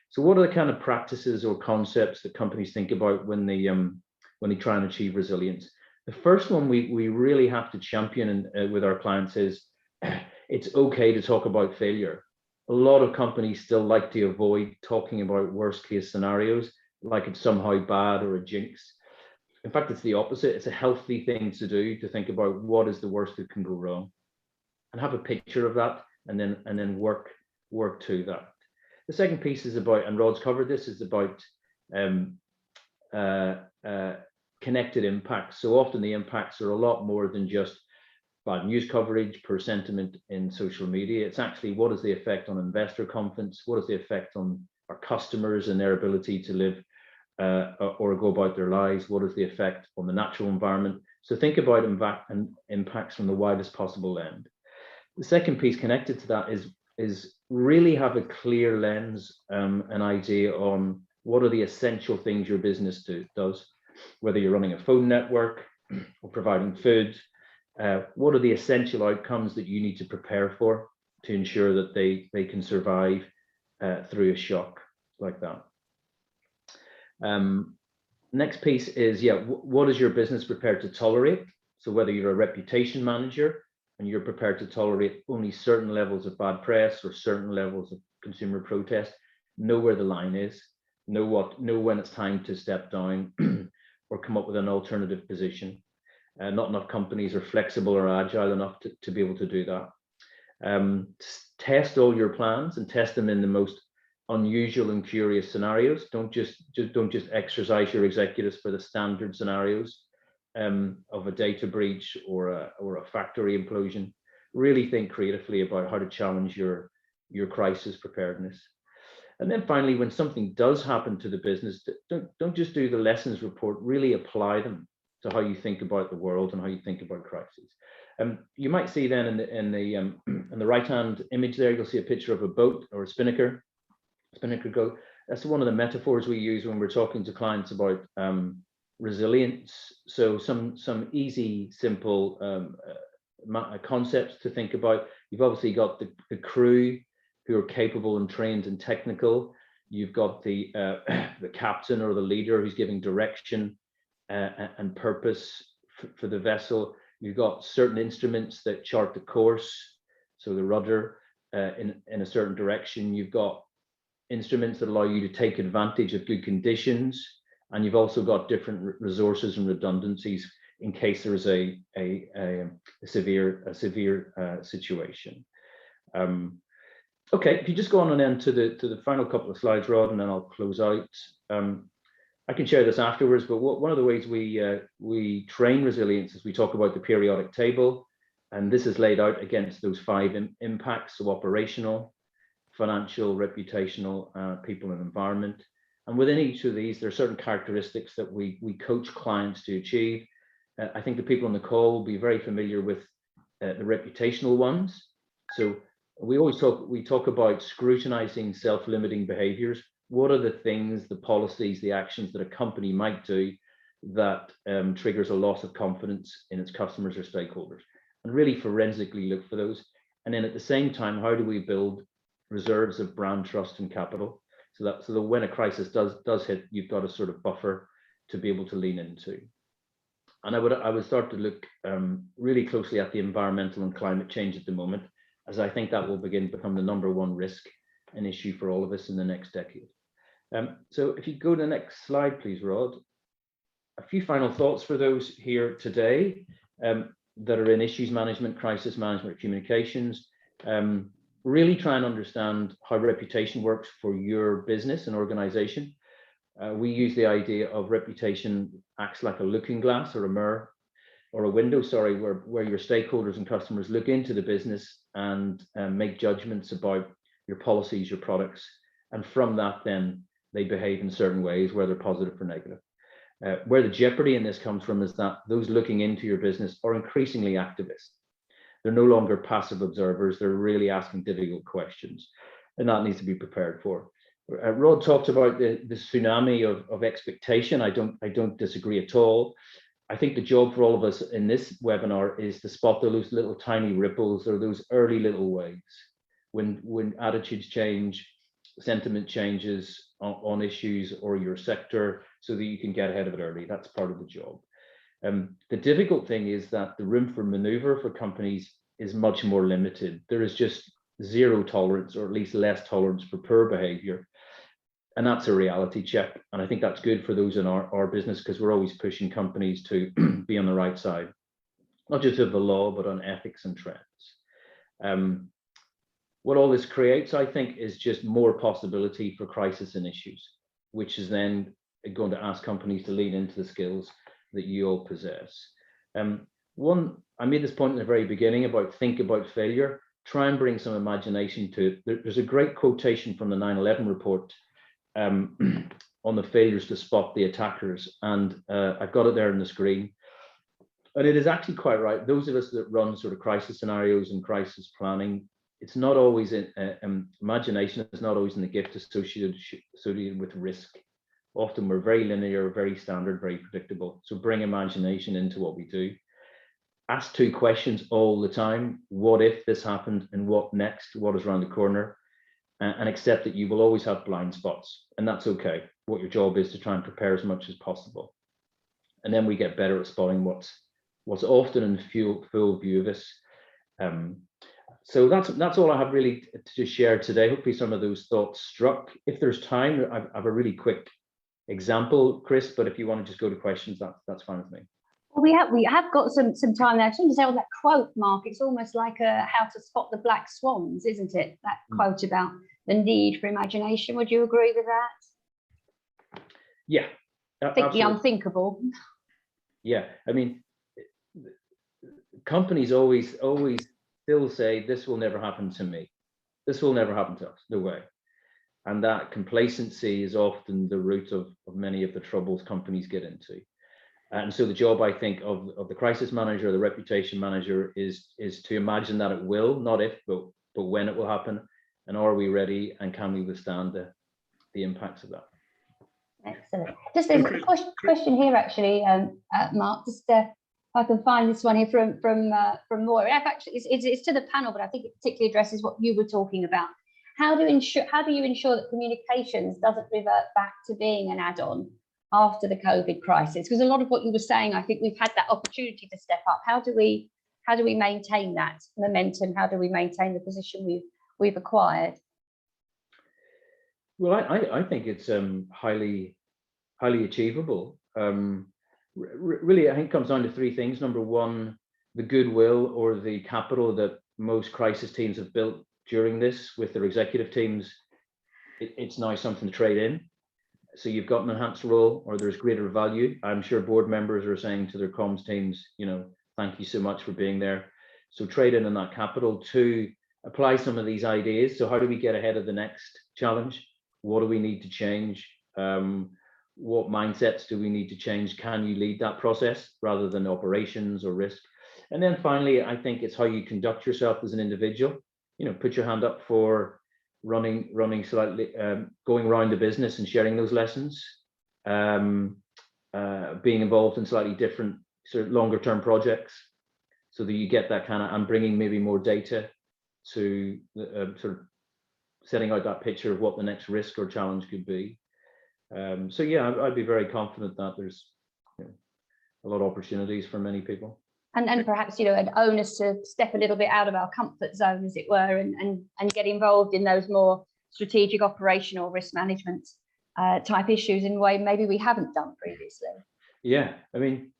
So what are the kind of practices or concepts that companies think about when they try and achieve resilience? The first one we really have to champion with our clients is it's okay to talk about failure. A lot of companies still like to avoid talking about worst case scenarios, like it's somehow bad or a jinx. In fact, it's the opposite. It's a healthy thing to do, to think about what is the worst that can go wrong, and have a picture of that, and then work to that. The second piece is about, and Rod's covered this, is about connected impacts. So often the impacts are a lot more than just bad news coverage, poor sentiment in social media. It's actually, what is the effect on investor confidence? What is the effect on our customers and their ability to live or go about their lives? What is the effect on the natural environment? So think about impacts from the widest possible lens. The second piece connected to that is really have a clear lens, an idea on What are the essential things your business does? Whether you're running a phone network or providing food, what are the essential outcomes that you need to prepare for to ensure that they can survive through a shock like that? Next piece is, what is your business prepared to tolerate? So whether you're a reputation manager and you're prepared to tolerate only certain levels of bad press or certain levels of consumer protest, know where the line is, know when it's time to step down or come up with an alternative position. Not enough companies are flexible or agile enough to be able to do that. Test all your plans and test them in the most unusual and curious scenarios. Don't just exercise your executives for the standard scenarios of a data breach or a factory implosion. Really think creatively about how to challenge your crisis preparedness. And then finally, when something does happen to the business, don't just do the lessons report, really apply them to how you think about the world and how you think about crises. You might see then in the right-hand image there, you'll see a picture of a boat or a spinnaker go. That's one of the metaphors we use when we're talking to clients about resilience. So some easy, simple concepts to think about. You've obviously got the crew who are capable and trained and technical. You've got the captain or the leader who's giving direction and purpose for the vessel. You've got certain instruments that chart the course, so the rudder in a certain direction. You've got instruments that allow you to take advantage of good conditions, and you've also got different resources and redundancies in case there is a severe situation. Okay, if you just go on and then to the final couple of slides, Rod, and then I'll close out. I can share this afterwards, but one of the ways we train resilience is we talk about the periodic table, and this is laid out against those 5 impacts: so operational, financial, reputational, people and environment. And within each of these, there are certain characteristics that we coach clients to achieve. I think the people on the call will be very familiar with the reputational ones. So we talk about scrutinizing self-limiting behaviors. What are the things, the policies, the actions that a company might do that triggers a loss of confidence in its customers or stakeholders? And really forensically look for those. And then at the same time, how do we build reserves of brand trust and capital so that when a crisis does hit, you've got a sort of buffer to be able to lean into. And I would start to look really closely at the environmental and climate change at the moment, as I think that will become the #1 risk and issue for all of us in the next decade. So if you go to the next slide, please, Rod. A few final thoughts for those here today that are in issues management, crisis management, communications. Really try and understand how reputation works for your business and organization. We use the idea of reputation acts like a looking glass or a mirror or a window, sorry, where your stakeholders and customers look into the business and make judgments about your policies, your products. And from that, then they behave in certain ways, whether positive or negative. Where the jeopardy in this comes from is that those looking into your business are increasingly activists. They're no longer passive observers. They're really asking difficult questions, and that needs to be prepared for. Rod talked about the tsunami of expectation. I don't disagree at all. I think the job for all of us in this webinar is to spot those little tiny ripples or those early little waves when attitudes change, sentiment changes on issues or your sector, so that you can get ahead of it early. That's part of the job. The difficult thing is that the room for maneuver for companies is much more limited. There is just zero tolerance, or at least less tolerance, for poor behavior. And that's a reality check. And I think that's good for those in our business, because we're always pushing companies to be on the right side, not just of the law, but on ethics and trends. What all this creates, I think, is just more possibility for crisis and issues, which is then going to ask companies to lean into the skills that you all possess. I made this point in the very beginning about think about failure. Try and bring some imagination to it. There's a great quotation from the 9/11 report on the failures to spot the attackers, and I've got it there on the screen. And it is actually quite right. Those of us that run sort of crisis scenarios and crisis planning, it's not always in imagination. It's not always in the gift associated with risk Often we're very linear, very standard, very predictable. So bring imagination into what we do. Ask 2 questions all the time. What if this happened, and what next? What is around the corner? And accept that you will always have blind spots, and that's okay. What your job is to try and prepare as much as possible. And then we get better at spotting what's often in full view of us. So that's all I have really to share today. Hopefully some of those thoughts struck. If there's time, I have a really quick example, Chris, but if you want to just go to questions, that's fine with me. Well, we have got some time there. I just want to say on that quote, Mark, it's almost like how to spot the black swans, isn't it? That quote about the need for imagination. Would you agree with that? Yeah. Think the unthinkable. Yeah, I mean, companies always still say, this will never happen to me. This will never happen to us, no way. And that complacency is often the root of many of the troubles companies get into. And so the job, I think, of the crisis manager, the reputation manager is to imagine that it will, not if, but when it will happen. And are we ready, and can we withstand the impacts of that? Excellent. Just there's a question here, actually, Mark, just if I can find this one here from Moira. Actually, it's to the panel, but I think it particularly addresses what you were talking about. How do you ensure that communications doesn't revert back to being an add-on after the COVID crisis? Because a lot of what you were saying, I think we've had that opportunity to step up. How do we maintain that momentum? How do we maintain the position we've acquired? Well, I think it's highly achievable. Really, I think it comes down to 3 things. Number one, the goodwill or the capital that most crisis teams have built during this with their executive teams. It's now something to trade in. So you've got an enhanced role, or there's greater value. I'm sure board members are saying to their comms teams, thank you so much for being there. So trade in on that capital. 2, apply some of these ideas. So how do we get ahead of the next challenge? What do we need to change? What mindsets do we need to change? Can you lead that process rather than operations or risk? And then finally, I think it's how you conduct yourself as an individual. Put your hand up for running slightly, going around the business and sharing those lessons, being involved in slightly different sort of longer term projects, so that you get that kind of, and bringing maybe more data to sort of setting out that picture of what the next risk or challenge could be. So yeah, I'd be very confident that there's a lot of opportunities for many people. And perhaps, an onus to step a little bit out of our comfort zone, as it were, and get involved in those more strategic, operational, risk management type issues in a way maybe we haven't done previously. Yeah, I mean,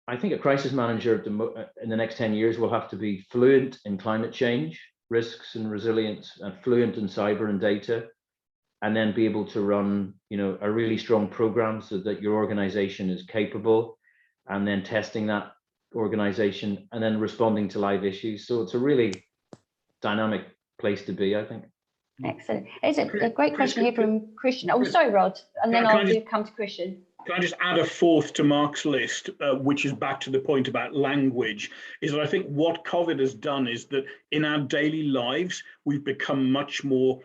I think a crisis manager in the next 10 years will have to be fluent in climate change, risks and resilience, and fluent in cyber and data, and then be able to run, a really strong program so that your organization is capable, and then testing that organization and then responding to live issues. So it's a really dynamic place to be, I think. Excellent. It's a great question here from Christian. Oh, sorry, Rod, and then I'll come to Christian. Can I just add a 4th to Mark's list, which is back to the point about language, is that I think what COVID has done is that in our daily lives, we've become much more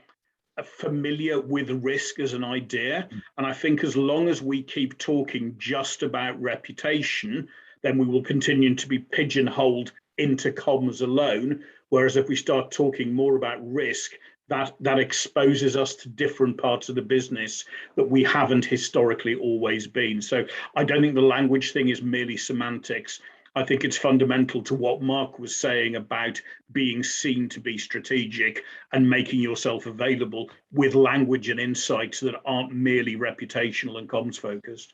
familiar with risk as an idea. And I think as long as we keep talking just about reputation, then we will continue to be pigeonholed into comms alone. Whereas if we start talking more about risk, that exposes us to different parts of the business that we haven't historically always been. So I don't think the language thing is merely semantics. I think it's fundamental to what Mark was saying about being seen to be strategic and making yourself available with language and insights that aren't merely reputational and comms focused.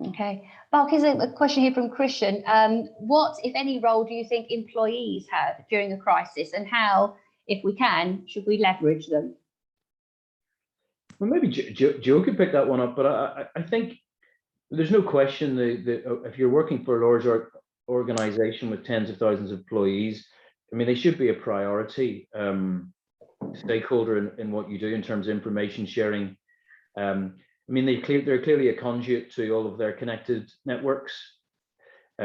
Okay, Mark, here's a question here from Christian. What, if any, role do you think employees have during a crisis, and how, if we can, should we leverage them? Well, maybe Joe could pick that one up, but I think there's no question that if you're working for a large organization with tens of thousands of employees, I mean, they should be a priority stakeholder in what you do in terms of information sharing. I mean, they're clearly a conduit to all of their connected networks.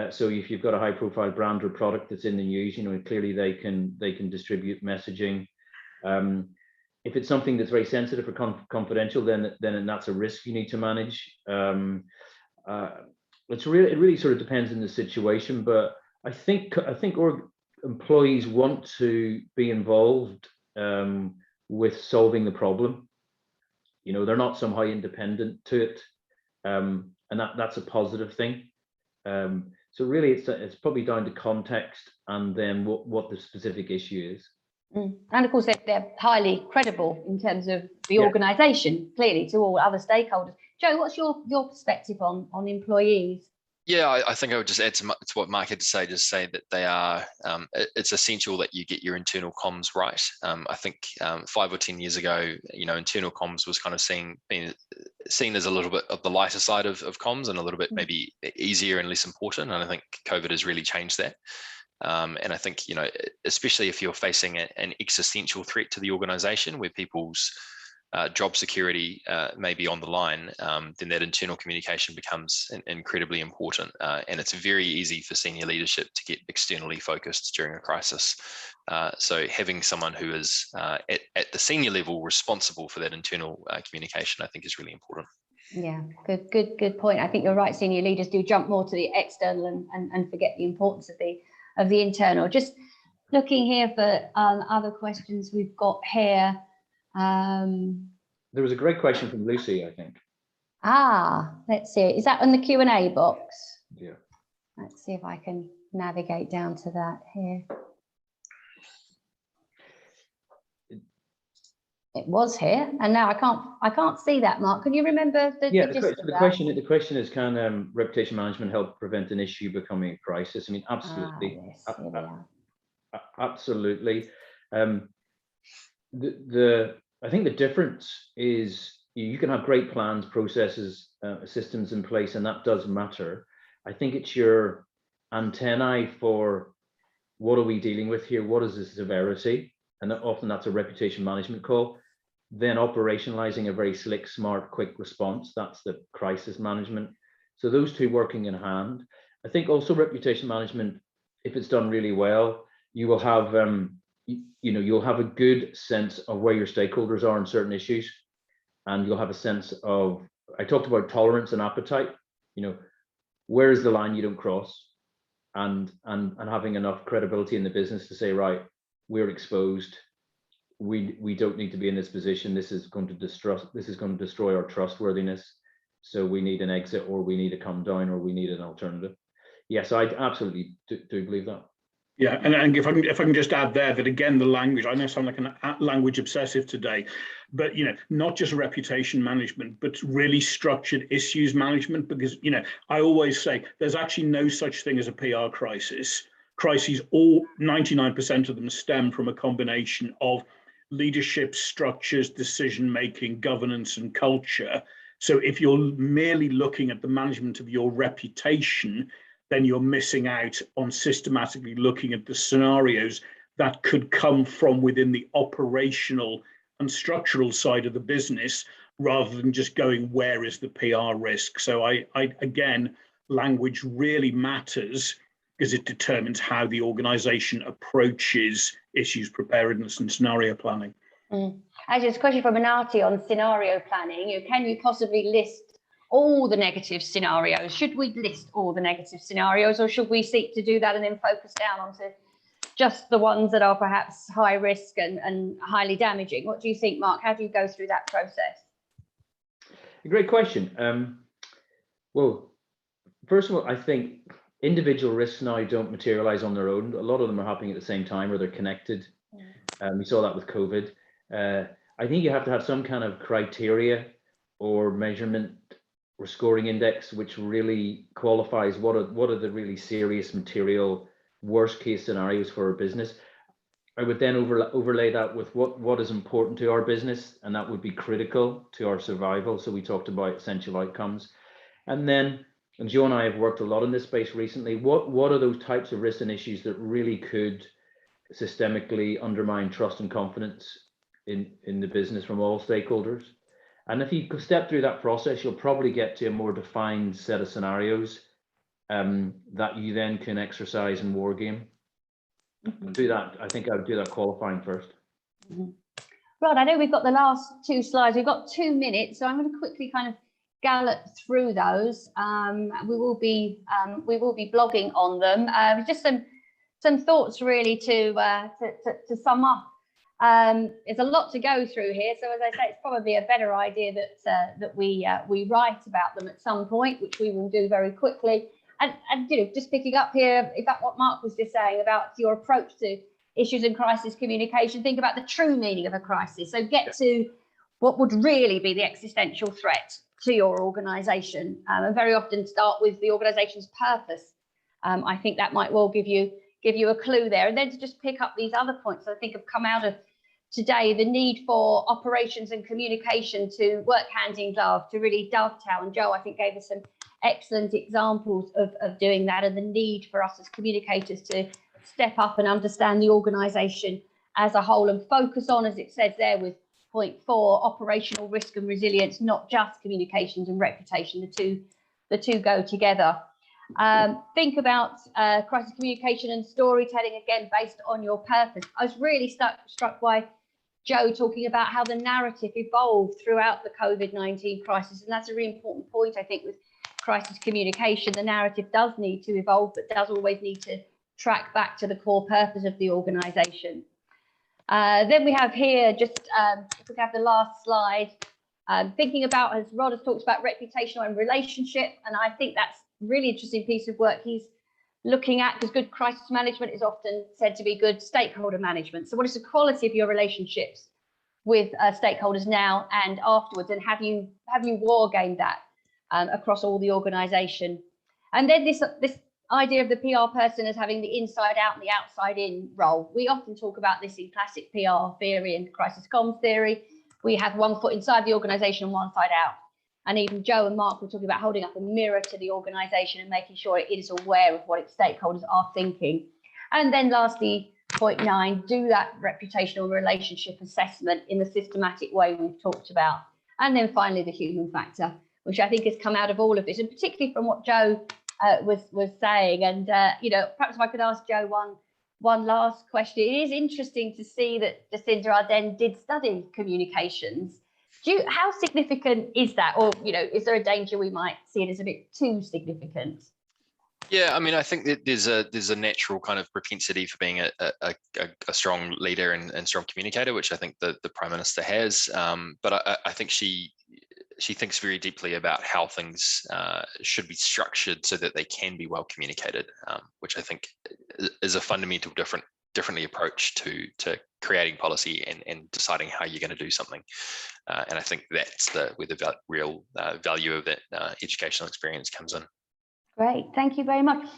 So if you've got a high-profile brand or product that's in the news, clearly they can distribute messaging. If it's something that's very sensitive or confidential, then that's a risk you need to manage. It really sort of depends on the situation, but I think employees want to be involved with solving the problem. You know, they're not somehow independent to it, and that's a positive thing. So really, it's probably down to context and then what the specific issue is. And of course, they're highly credible in terms of the organisation, clearly, to all other stakeholders. Joe, what's your perspective on employees? Yeah, I think I would just add to what Mark had to say, just say that they are, it's essential that you get your internal comms right. I think 5 or 10 years ago, you know, internal comms was kind of being seen as a little bit of the lighter side of comms and a little bit maybe easier and less important. And I think COVID has really changed that. And I think, you know, especially if you're facing an existential threat to the organization where people's job security may be on the line, then that internal communication becomes incredibly important. And it's very easy for senior leadership to get externally focused during a crisis. So having someone who is at the senior level responsible for that internal communication, I think is really important. Yeah, good point. I think you're right. Senior leaders do jump more to the external and forget the importance of the internal. Just looking here for other questions we've got here. There was a great question from Lucy, I think. Let's see. Is that on the Q&A box? Yeah. Let's see if I can navigate down to that here. It was here, and now I can't see that, Mark. Can you remember the the question is, can reputation management help prevent an issue becoming a crisis? I mean, absolutely. Yes, here we are. Absolutely. I think the difference is you can have great plans, processes, systems in place, and that does matter. I think it's your antennae for what are we dealing with here? What is the severity? And often that's a reputation management call. Then operationalizing a very slick, smart, quick response. That's the crisis management. So those two working in hand. I think also reputation management, if it's done really well, you will have you'll have a good sense of where your stakeholders are on certain issues, and you'll have a sense of, I talked about tolerance and appetite, you know, where is the line you don't cross, and having enough credibility in the business to say, right, we're exposed, we don't need to be in this position, this is going to destroy our trustworthiness, so we need an exit, or we need to come down, or we need an alternative. Yes, I absolutely do believe that. Yeah, and if I can just add there that again, the language, I know I sound like an language obsessive today, but you know, not just reputation management, but really structured issues management, because you know, I always say there's actually no such thing as a PR crisis. Crises, all 99% of them stem from a combination of leadership structures, decision making, governance, and culture. So if you're merely looking at the management of your reputation, then you're missing out on systematically looking at the scenarios that could come from within the operational and structural side of the business, rather than just going, where is the PR risk? So I again, language really matters because it determines how the organization approaches issues preparedness and scenario planning. Actually, there's a question from Anati on scenario planning. Can you possibly list all the negative scenarios? Should we list all the negative scenarios, or should we seek to do that and then focus down onto just the ones that are perhaps high risk and highly damaging? What do you think, Mark? How do you go through that process? A great question. Well, first of all, I think individual risks now don't materialize on their own. A lot of them are happening at the same time, or they're connected. We saw that with COVID. I think you have to have some kind of criteria or measurement or scoring index which really qualifies what are the really serious material worst case scenarios for our business. I would then overlay that with what is important to our business, and that would be critical to our survival. So we talked about essential outcomes. And then, and Joe and I have worked a lot in this space recently, what are those types of risks and issues that really could systemically undermine trust and confidence in the business from all stakeholders? And if you step through that process, you'll probably get to a more defined set of scenarios that you then can exercise in war game. Do that. I think I would do that qualifying first. Rod, I know we've got the last 2 slides. We've got 2 minutes, so I'm going to quickly kind of gallop through those. We will be blogging on them. Just some thoughts really to sum up. There's a lot to go through here, so as I say, it's probably a better idea that we write about them at some point, which we will do very quickly. And you know, just picking up here, in fact, what Mark was just saying about your approach to issues and crisis communication, think about the true meaning of a crisis. So get to what would really be the existential threat to your organisation, and very often start with the organisation's purpose. I think that might well give you a clue there, and then to just pick up these other points that I think have come out of today: the need for operations and communication to work hand in glove, to really dovetail. And Joe, I think, gave us some excellent examples of doing that, and the need for us as communicators to step up and understand the organisation as a whole and focus on, as it says there with point 4, operational risk and resilience, not just communications and reputation. The two go together. Think about crisis communication and storytelling, again, based on your purpose. I was really struck by Joe talking about how the narrative evolved throughout the COVID-19 crisis. And that's a really important point, I think, with crisis communication. The narrative does need to evolve, but does always need to track back to the core purpose of the organisation. Then we have here, just if we have the last slide, thinking about, as Rod has talked about, reputational and relationship. And I think that's a really interesting piece of work he's looking at, because good crisis management is often said to be good stakeholder management. So what is the quality of your relationships with stakeholders now and afterwards? And have you war gamed that across all the organisation? And then this idea of the PR person as having the inside out and the outside in role. We often talk about this in classic PR theory and crisis comms theory. We have one foot inside the organisation and one side out. And even Joe and Mark were talking about holding up a mirror to the organisation and making sure it is aware of what its stakeholders are thinking. And then lastly, point 9, do that reputational relationship assessment in the systematic way we've talked about. And then finally, the human factor, which I think has come out of all of this, and particularly from what Joe was saying. And you know, perhaps if I could ask Joe one last question. It is interesting to see that Jacinda Ardern did study communications. How significant is that? Or, you know, is there a danger we might see it as a bit too significant? Yeah, I mean, I think that there's a natural kind of propensity for being a strong leader and strong communicator, which I think the Prime Minister has. But I think she thinks very deeply about how things should be structured so that they can be well communicated, which I think is a fundamental differently approach to creating policy and deciding how you're going to do something. And I think that's where the real value of that educational experience comes in. Great, thank you very much.